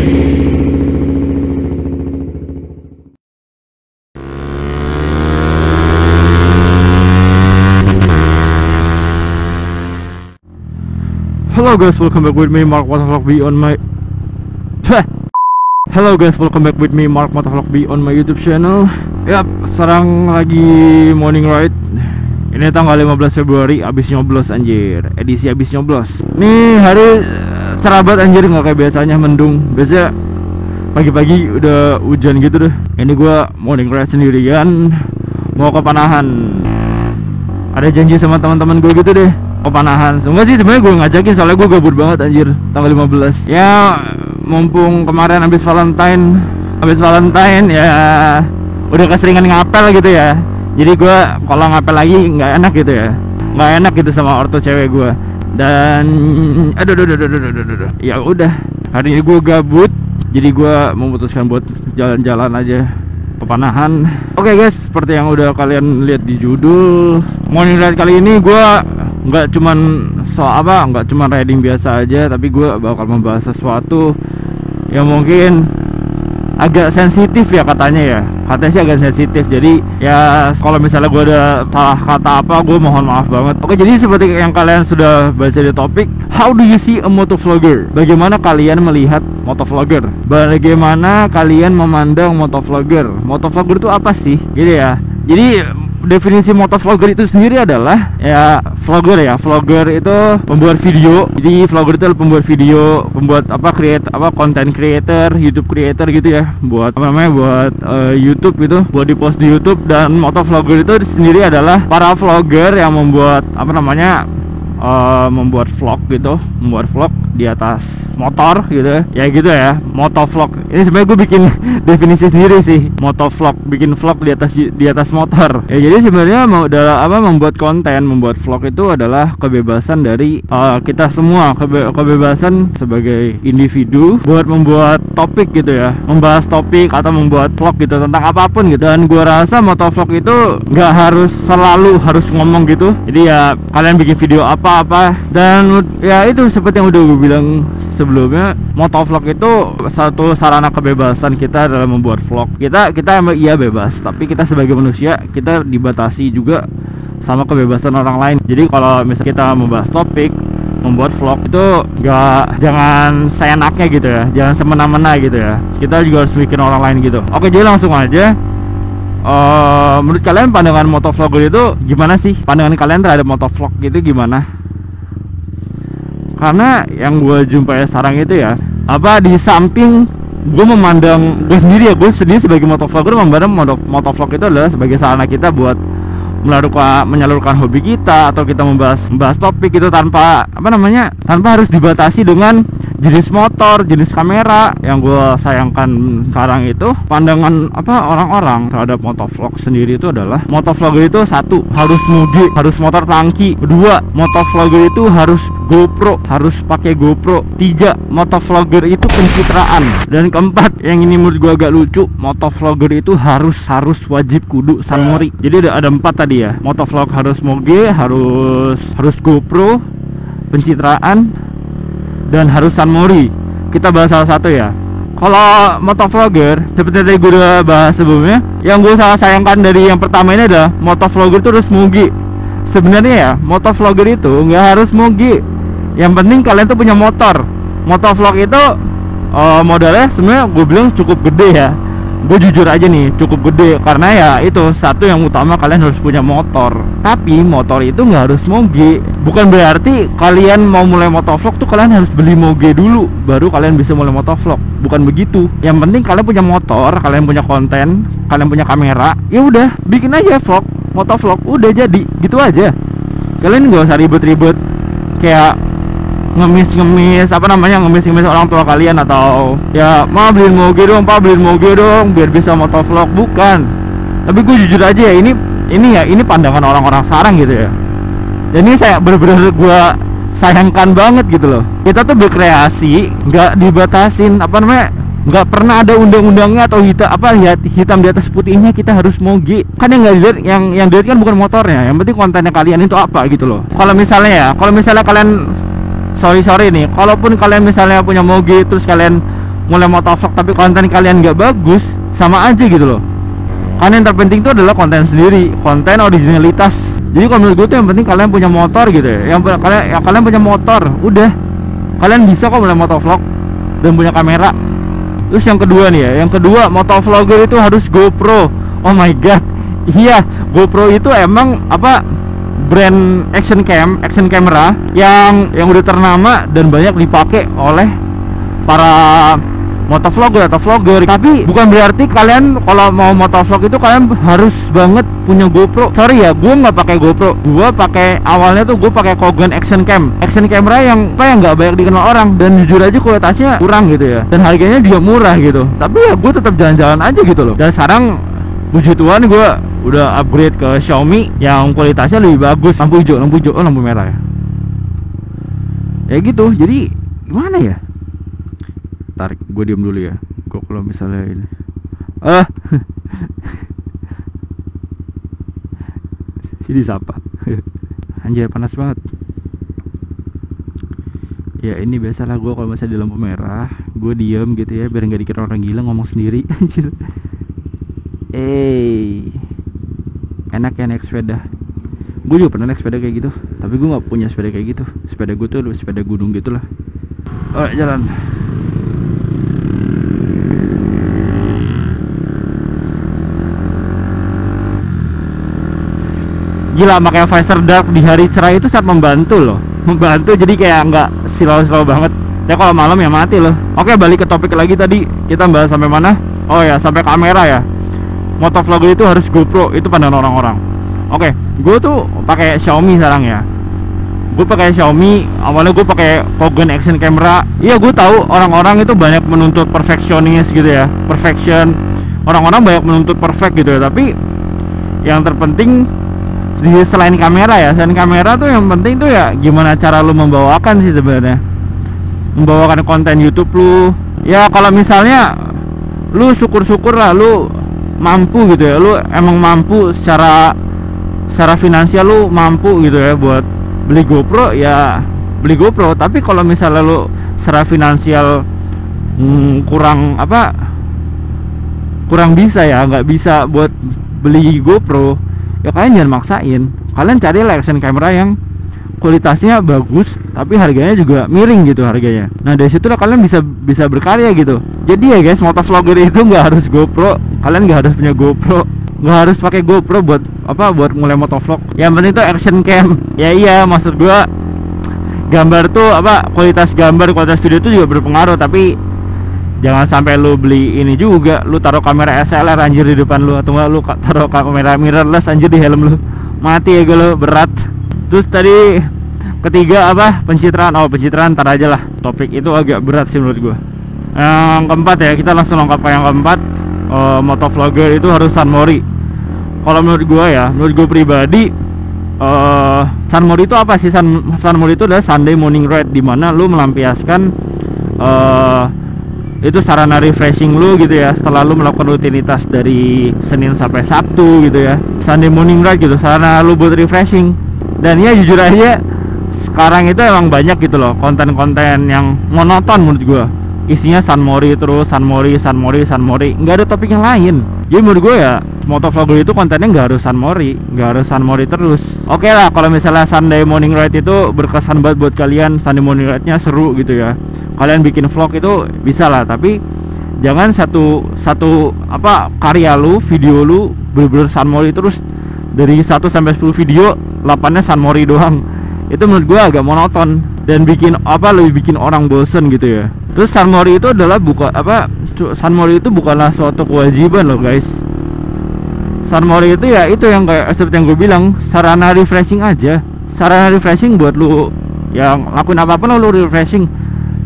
Hello guys, welcome back with me Mark Motovlog B on my Hello guys, welcome back with me Mark Motovlog B on my YouTube channel. Yap, sekarang lagi morning ride. Ini tanggal 15 Februari, abis nyoblos anjir. Edisi abis nyoblos. Nih hari cerah banget anjir, nggak kayak biasanya mendung. Biasanya pagi-pagi udah hujan gitu deh. Ini gua morning ride sendirian, mau ke Panahan. Ada janji sama teman-teman gue gitu deh, Panahan. Enggak sih sebenarnya gue ngajakin, soalnya gue gabut banget anjir tanggal 15. Ya mumpung kemarin habis Valentine ya udah keseringan ngapel gitu ya. Jadi gue kalau ngapel lagi nggak enak gitu ya, nggak enak gitu sama ortu cewek gue. Dan aduh. Ya udah, hari ini gue gabut, jadi gue memutuskan buat jalan-jalan aja ke Panahan. Oke guys, seperti yang udah kalian lihat di judul, morning ride kali ini gue nggak cuman riding biasa aja, tapi gue bakal membahas sesuatu yang mungkin agak sensitif ya katanya sih agak sensitif. Jadi ya kalau misalnya gue ada salah kata apa, gue mohon maaf banget. Oke, jadi seperti yang kalian sudah baca di topik, how do you see a motovlogger? Bagaimana kalian melihat motovlogger? Bagaimana kalian memandang motovlogger? Motovlogger itu apa sih? Gitu ya. Jadi definisi motovlogger itu sendiri adalah ya vlogger itu pembuat video. Jadi vlogger itu pembuat video, pembuat content creator, YouTube creator gitu ya, buat YouTube gitu, buat di post di YouTube. Dan motovlogger itu sendiri adalah para vlogger yang membuat membuat vlog di atas motor gitu ya, motovlog. Ini sebenarnya gue bikin definisi sendiri sih, motovlog, bikin vlog di atas motor ya. Jadi sebenarnya membuat konten, membuat vlog itu adalah kebebasan dari kita semua, kebebasan sebagai individu buat membuat topik gitu ya, membahas topik atau membuat vlog gitu tentang apapun gitu. Dan gue rasa motovlog itu nggak harus selalu harus ngomong gitu. Jadi ya kalian bikin video apa dan ya itu seperti yang udah gue bilang sebelumnya, motovlog itu satu sarana kebebasan kita dalam membuat vlog. Kita iya bebas, tapi kita sebagai manusia kita dibatasi juga sama kebebasan orang lain. Jadi kalau misalnya kita membahas topik, membuat vlog itu jangan seenaknya gitu ya, jangan semena-mena gitu ya. Kita juga harus bikin orang lain gitu. Oke, jadi langsung aja. Menurut kalian pandangan motovlogger itu gimana sih? Pandangan kalian terhadap motovlog itu gimana? Karena yang gue jumpai sekarang itu ya, di samping gue memandang gue sendiri sebagai motovlogger, memandang motovlog itu adalah sebagai sarana kita buat menyalurkan hobi kita, atau kita membahas topik itu tanpa harus dibatasi dengan jenis motor, jenis kamera. Yang gue sayangkan sekarang itu pandangan orang-orang terhadap motovlog sendiri itu adalah, motovlogger itu satu, harus moge, harus motor tangki. Kedua, motovlogger itu harus GoPro, harus pakai GoPro. Tiga, motovlogger itu pencitraan. Dan keempat, yang ini menurut gue agak lucu, motovlogger itu harus wajib kudu sunmori. Jadi ada empat tadi ya, motovlog harus moge, harus GoPro, pencitraan, dan harus sunmori. Kita bahas salah satu ya. Kalau motovlogger, seperti tadi gue udah bahas sebelumnya, yang gue sayangkan dari yang pertama ini adalah motovlogger itu harus moge. Sebenarnya ya, motovlogger itu nggak harus moge. Yang penting kalian tuh punya motor. Motovlog itu modalnya sebenarnya gue bilang cukup gede ya. Gue jujur aja nih, cukup gede. Karena ya itu satu yang utama, kalian harus punya motor. Tapi motor itu nggak harus moge. Bukan berarti kalian mau mulai motovlog tuh kalian harus beli moge dulu baru kalian bisa mulai motovlog. Bukan begitu. Yang penting kalian punya motor, kalian punya konten, kalian punya kamera, ya udah bikin aja vlog, motovlog, udah jadi gitu aja. Kalian nggak usah ribet-ribet kayak ngemis orang tua kalian, atau ya beliin moge dong biar bisa motovlog. Bukan. Tapi gue jujur aja ya, ini pandangan orang-orang sekarang gitu ya. Dan ini saya bener-bener gue sayangkan banget gitu loh. Kita tuh berkreasi nggak dibatasin, nggak pernah ada undang-undangnya atau hitam di atas putihnya kita harus moge. Kan yang nggak dilihat, yang dilihat kan bukan motornya, yang penting kontennya kalian itu apa gitu loh. Kalau misalnya kalian sorry nih, kalaupun kalian misalnya punya moge terus kalian mulai motovlog tapi konten kalian nggak bagus, sama aja gitu loh. Kan yang terpenting itu adalah konten sendiri, konten originalitas. Jadi kalau menurut gue tuh yang penting kalian punya motor gitu ya. Kalian punya motor, udah kalian bisa kok mulai motovlog dan punya kamera. Terus yang kedua nih ya, yang kedua motovlogger itu harus GoPro. Oh my god, iya, GoPro itu emang apa, brand action camera yang udah ternama dan banyak dipakai oleh para motovlogger atau vlogger. Tapi bukan berarti kalian kalau mau motovlog itu kalian harus banget punya GoPro. Sorry ya, gue nggak pakai GoPro. Gue pakai, awalnya tuh gue pakai Kogan action camera yang nggak banyak dikenal orang, dan jujur aja kualitasnya kurang gitu ya, dan harganya juga murah gitu. Tapi ya gue tetap jalan-jalan aja gitu loh. Dan sekarang puji Tuhan gue udah upgrade ke Xiaomi yang kualitasnya lebih bagus. Lampu hijau, oh lampu merah ya. Ya gitu. Jadi gimana ya? Tarik, gue diem dulu ya. Gue kalau misalnya ini ini siapa? Anjir panas banget. Ya ini biasalah gue kalau misalnya di lampu merah gue diem gitu ya, biar nggak dikira orang gila ngomong sendiri. Anjir. Enak ya naik sepeda. Gue juga pernah naik sepeda kayak gitu, tapi gue nggak punya sepeda kayak gitu. Sepeda gue tuh sepeda gunung gitulah. Jalan. Gila, makanya visor dark di hari cerah itu sangat membantu loh. Membantu, jadi kayak nggak silau-silau banget. Ya kalau malam ya mati loh. Oke, balik ke topik lagi tadi. Kita bahas sampai mana? Oh ya, sampai kamera ya. Motovlogger itu harus GoPro, itu pandangan orang-orang. Oke, gue tuh pakai Xiaomi sekarang ya. Gue pakai Xiaomi, awalnya gue pakai Kogan action camera. Iya, gue tahu orang-orang itu banyak menuntut perfeksionis gitu ya. Perfection. Orang-orang banyak menuntut perfect gitu ya, tapi yang terpenting selain kamera ya, selain kamera tuh yang penting tuh ya gimana cara lu membawakan sih sebenarnya. Membawakan konten YouTube lu. Ya kalau misalnya lu syukur-syukur lah lu mampu gitu ya, lu emang mampu secara finansial, lu mampu gitu ya buat beli GoPro, ya beli GoPro. Tapi kalau misalnya lu secara finansial kurang bisa ya, nggak bisa buat beli GoPro, ya kalian jangan maksain. Kalian cari action camera yang kualitasnya bagus tapi harganya juga miring gitu harganya. Nah dari situ lah kalian bisa berkarya gitu. Jadi ya guys, motovlogger itu nggak harus GoPro. Kalian nggak harus punya GoPro, nggak harus pakai GoPro buat mulai motovlog. Yang penting itu action cam. Ya iya, maksud gua gambar tuh kualitas gambar, kualitas video itu juga berpengaruh. Tapi jangan sampai lu beli ini juga, lu taruh kamera SLR anjir di depan lu, atau enggak lu taruh kamera mirrorless anjir di helm lu. Mati ya gue, lu berat. Terus tadi ketiga pencitraan. Pencitraan ntar aja lah, topik itu agak berat sih menurut gue. Yang keempat ya, kita langsung lengkap ke yang keempat. Motovlogger itu harus sunmori. Kalau menurut gue ya, menurut gue pribadi, sunmori itu apa sih? Sunmori itu adalah Sunday morning ride, dimana lu melampiaskan itu sarana refreshing lu gitu ya, setelah lu melakukan rutinitas dari Senin sampai Sabtu gitu ya. Sunday morning ride gitu, sarana lu buat refreshing. Dan ya jujur aja sekarang itu emang banyak gitu loh konten-konten yang monoton menurut gua. Isinya sunmori terus, sunmori, nggak ada topik yang lain. Jadi menurut gue ya, motovlogger itu kontennya nggak harus sunmori terus. Oke lah, kalau misalnya Sunday morning ride itu berkesan banget buat kalian, Sunday morning ride-nya seru gitu ya, kalian bikin vlog itu bisa lah. Tapi jangan satu karya lu, video lu bener-bener sunmori terus, dari 1 sampai 10 video 8-nya sunmori doang. Itu menurut gue agak monoton dan lebih bikin orang bosen gitu ya. Terus sunmori itu adalah sunmori itu bukanlah suatu kewajiban loh guys. Sunmori itu ya itu yang kayak seperti yang gue bilang, sarana refreshing aja. Sarana refreshing buat lu yang lakuin apapun lu refreshing.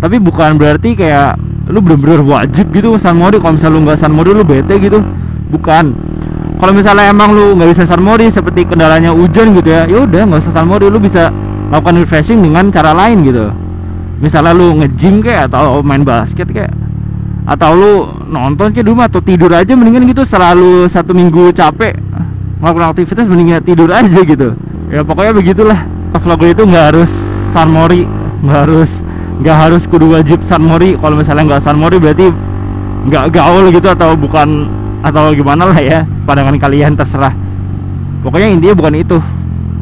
Tapi bukan berarti kayak lu bener-bener wajib gitu sunmori. Kalau misalnya lu nggak sunmori lu bete gitu, bukan. Kalau misalnya emang lu nggak bisa sunmori seperti kendalanya hujan gitu ya, udah nggak usah sunmori, lu bisa lakukan refreshing dengan cara lain gitu. Misalnya lu nge-gym kayak, atau main basket kayak, atau lu nonton kayak di rumah, atau tidur aja mendingan gitu. Selalu 1 minggu capek melakukan aktivitas, mendingan tidur aja gitu. Ya pokoknya begitulah. Vlogger itu nggak harus sunmori, nggak harus nggak harus kudu wajib Sunmori. Kalau misalnya nggak Sunmori berarti nggak gaul gitu, atau bukan, atau gimana lah ya, pandangan kalian terserah. Pokoknya intinya bukan itu.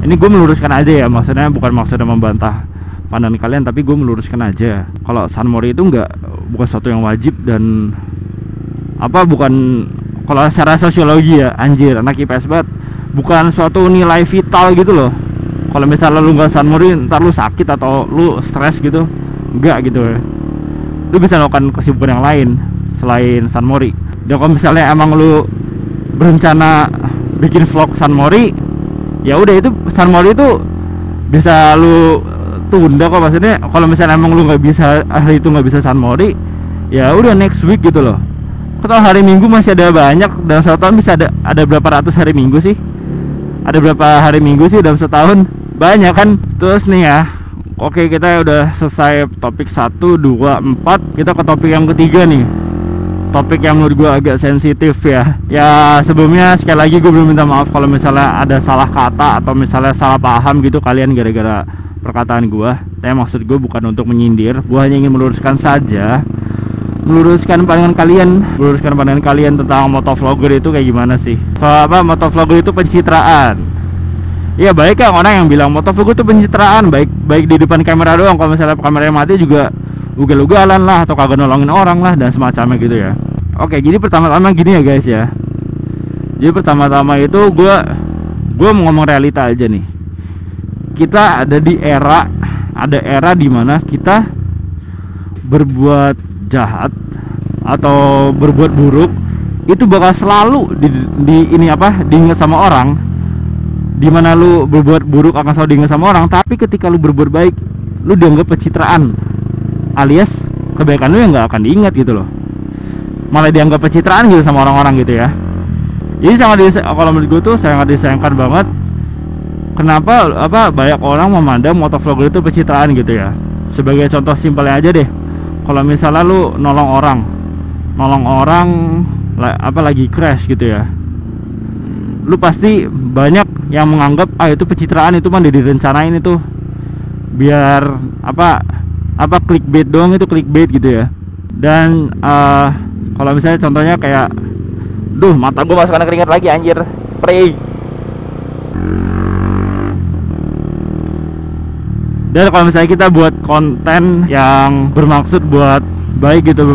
Ini gue meluruskan aja ya, maksudnya bukan maksudnya membantah pandangan kalian, tapi gue meluruskan aja kalau Sunmori itu bukan sesuatu yang wajib, dan bukan, kalau secara sosiologi ya, anjir anak IPS banget, bukan suatu nilai vital gitu loh. Kalau misalnya lu nggak Sunmori ntar lu sakit atau lu stres gitu, enggak gitu ya. Lu bisa melakukan kesibukan yang lain selain Sunmori. Dan kalau misalnya emang lu berencana bikin vlog Sunmori, ya udah, itu Sunmori itu bisa lu tunda kok. Maksudnya kalau misalnya emang lu nggak bisa hari itu nggak bisa Sunmori, ya udah next week gitu loh. Kalau hari Minggu masih ada banyak, dalam setahun bisa ada berapa ratus hari Minggu sih? Ada berapa hari Minggu sih dalam setahun? Banyak kan? Terus nih ya, oke, kita udah selesai topik 1, 2, 4. Kita ke topik yang ketiga nih. Topik yang menurut gue agak sensitif ya. Ya sebelumnya sekali lagi gue belum minta maaf kalau misalnya ada salah kata atau misalnya salah paham gitu kalian gara-gara perkataan gue. Tapi maksud gue bukan untuk menyindir, gue hanya ingin meluruskan saja, meluruskan pandangan kalian tentang motovlogger itu kayak gimana sih. Soal motovlogger itu pencitraan. Iya, baik kan orang yang bilang motovlogger itu pencitraan, baik di depan kamera doang. Kalau misalnya kameranya mati juga ugal-ugalan lah, atau kagak nolongin orang lah, dan semacamnya gitu ya. Oke, jadi pertama-tama gini ya guys ya. Jadi pertama-tama itu gue mau ngomong realita aja nih. Kita ada era dimana kita berbuat jahat atau berbuat buruk itu bakal selalu diingat sama orang. Dimana lu berbuat buruk akan selalu diingat sama orang, tapi ketika lu berbuat baik, lu dianggap pencitraan, alias kebaikan lu yang nggak akan diingat gitu loh, malah dianggap pencitraan gitu sama orang-orang gitu ya. Jadi kalau menurut gue tuh sangat disayangkan banget. Kenapa banyak orang memandang motovlogger itu pencitraan gitu ya. Sebagai contoh simpelnya aja deh, kalau misalnya lu nolong orang lagi crash gitu ya, lu pasti banyak yang menganggap itu pencitraan, itu mah direncanain, itu biar clickbait doang, itu clickbait gitu ya. Dan kalau misalnya contohnya kayak, mata gue masuk keringat lagi anjir, perih. Dan kalau misalnya kita buat konten yang bermaksud baik gitu,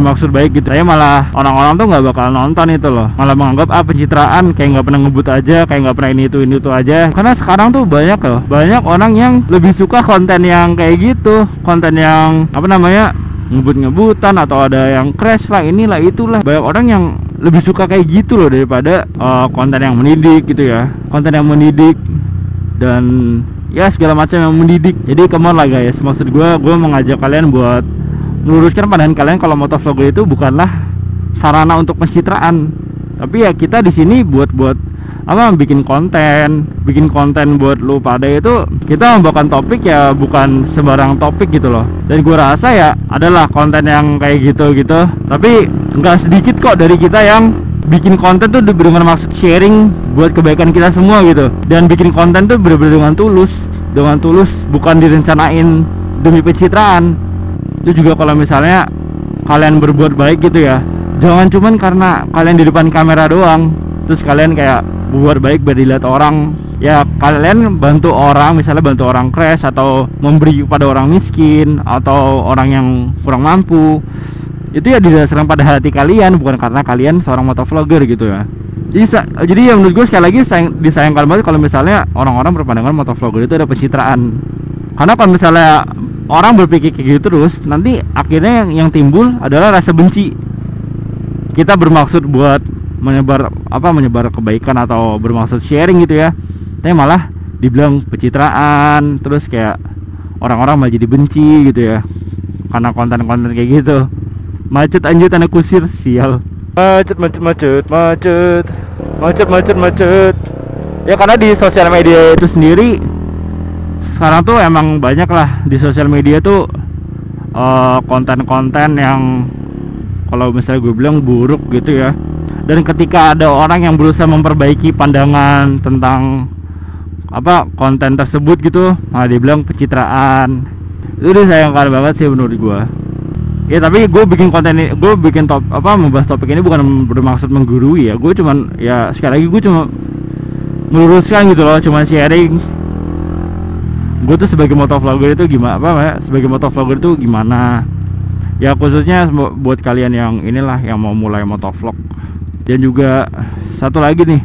saya malah orang-orang tuh nggak bakal nonton itu loh, malah menganggap pencitraan, kayak nggak pernah ngebut aja, kayak nggak pernah ini itu aja. Karena sekarang tuh banyak orang yang lebih suka konten yang kayak gitu, konten yang ngebut-ngebutan, atau ada yang crash lah, inilah itulah. Banyak orang yang lebih suka kayak gitu loh, daripada konten yang mendidik gitu ya, konten yang mendidik dan ya segala macam yang mendidik. Jadi come on lah guys, maksud gue mengajak kalian buat meluruskan pandangan kalian kalau motovlogger itu bukanlah sarana untuk pencitraan, tapi ya kita di sini buat bikin konten buat lu pada. Itu kita membawakan topik ya, bukan sembarang topik gitu loh. Dan gue rasa ya adalah konten yang kayak gitu, tapi nggak sedikit kok dari kita yang bikin konten tuh dengan maksud sharing buat kebaikan kita semua gitu. Dan bikin konten tuh bener-bener dengan tulus, bukan direncanain demi pencitraan. Itu juga kalau misalnya kalian berbuat baik gitu ya, jangan cuman karena kalian di depan kamera doang terus kalian kayak berbuat baik biar dilihat orang. Ya kalian bantu orang, misalnya bantu orang crash, atau memberi kepada orang miskin atau orang yang kurang mampu, itu ya didasarkan pada hati kalian, bukan karena kalian seorang motovlogger gitu ya. Jadi yang menurut gue sekali lagi disayangkan banget kalau misalnya orang-orang berpandangan motovlogger itu ada pencitraan. Karena kalau misalnya orang berpikir kayak gitu terus, nanti akhirnya yang timbul adalah rasa benci. Kita bermaksud buat menyebar kebaikan atau bermaksud sharing gitu ya, tapi malah dibilang pencitraan, terus kayak orang-orang malah jadi benci gitu ya karena konten-konten kayak gitu. Macet anjir, anak kusir, sial. Macet. Ya karena di sosial media itu sendiri sekarang tuh emang banyak lah di sosial media tuh konten-konten yang kalau misalnya gue bilang buruk gitu ya. Dan ketika ada orang yang berusaha memperbaiki pandangan tentang konten tersebut gitu, malah dibilang pencitraan. Itu disayangkan banget sih menurut gue. Ya tapi gue bikin konten ini, gue bikin membahas topik ini bukan bermaksud menggurui ya. Gue cuman ya sekali lagi gue cuma meluruskan gitu loh, cuma sharing. Gue tuh sebagai motovlogger itu gimana, sebagai motovlogger itu gimana. Ya khususnya buat kalian yang inilah yang mau mulai motovlog. Dan juga satu lagi nih,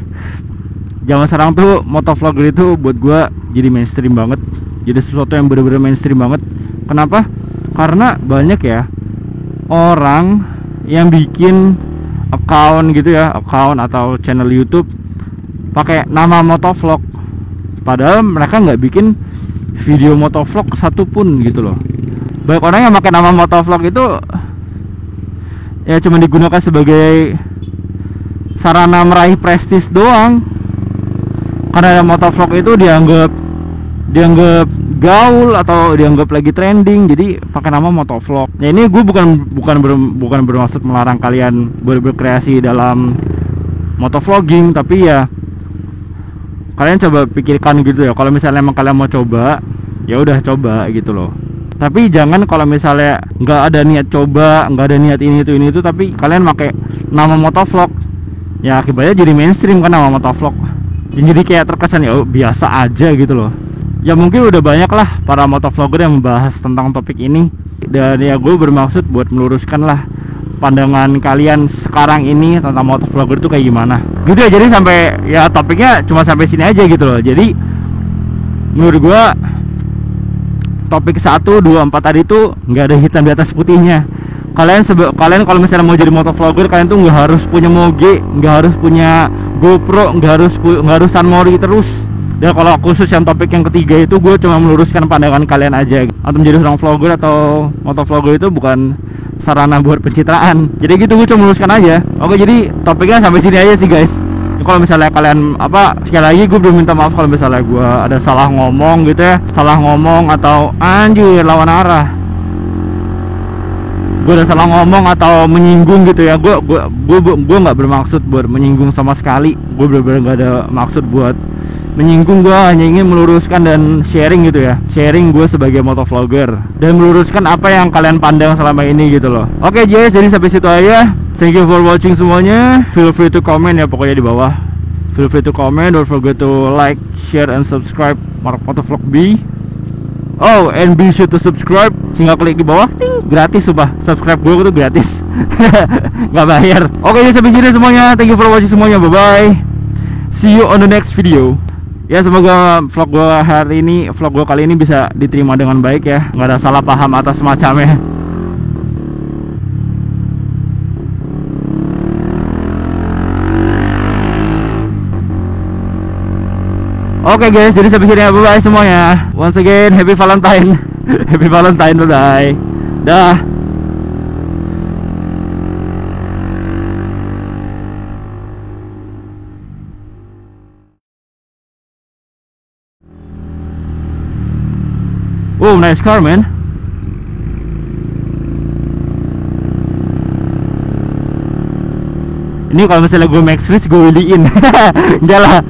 zaman sekarang tuh motovlogger itu buat gue jadi mainstream banget, jadi sesuatu yang bener-bener mainstream banget. Kenapa? Karena banyak ya orang yang bikin account gitu ya, account atau channel YouTube pakai nama motovlog, padahal mereka nggak bikin video motovlog satupun gitu loh. Banyak orang yang pakai nama motovlog itu ya cuma digunakan sebagai sarana meraih prestis doang, karena motovlog itu dianggap gaul atau dianggap lagi trending, jadi pakai nama motovlog. Ya ini gue bukan bermaksud melarang kalian berkreasi dalam motovlogging, tapi ya kalian coba pikirkan gitu ya. Kalau misalnya emang kalian mau coba, ya udah coba gitu loh. Tapi jangan kalau misalnya nggak ada niat coba, nggak ada niat ini itu, tapi kalian pakai nama motovlog, ya akibatnya jadi mainstream kan nama motovlog. Jadi kayak terkesan ya biasa aja gitu loh. Ya mungkin udah banyak lah para motovlogger yang membahas tentang topik ini, dan ya gue bermaksud buat meluruskan lah pandangan kalian sekarang ini tentang motovlogger itu kayak gimana gitu ya. Jadi sampai ya topiknya cuma sampai sini aja gitu loh. Jadi menurut gue topik 1, 2, 4 tadi itu nggak ada hitam di atas putihnya. Kalian kalau misalnya mau jadi motovlogger, kalian tuh nggak harus punya Moge, nggak harus punya GoPro, nggak harus Sunmori terus. Dan kalau khusus yang topik yang ketiga itu gue cuma meluruskan pandangan kalian aja. Atau menjadi seorang vlogger atau motovlogger itu bukan sarana buat pencitraan. Jadi gitu, gue cuma meluruskan aja. Oke, jadi topiknya sampai sini aja sih guys. Kalau misalnya kalian sekali lagi gue belum minta maaf kalau misalnya gue ada salah ngomong gitu ya, salah ngomong atau anjir lawan arah, gue ada salah ngomong atau menyinggung gitu ya. Gue nggak bermaksud buat menyinggung sama sekali. Gue bener-bener nggak ada maksud buat menyinggung. Gue hanya ingin meluruskan dan sharing gitu ya, sharing gue sebagai motovlogger dan meluruskan apa yang kalian pandang selama ini gitu loh. Oke guys, jadi sampai situ aja. Thank you for watching semuanya. Feel free to comment ya pokoknya di bawah. Feel free to comment. Don't forget to like, share, and subscribe Mark Motovlog B. Oh, and be sure to subscribe. Tinggal klik di bawah, ting, gratis sumpah. Subscribe gue itu gratis. Nggak bayar. Oke, jadi sampai sini semuanya. Thank you for watching semuanya. Bye bye. See you on the next video. Ya semoga vlog gue kali ini bisa diterima dengan baik ya, nggak ada salah paham atas semacamnya. Oke guys, jadi sampai sini ya, bye bye semuanya. Once again, happy Valentine. Happy Valentine, bye bye. Dah. Oh, nice car, man. Ini kalau misalnya gue max race, gue wheelie-in. Enggak lah.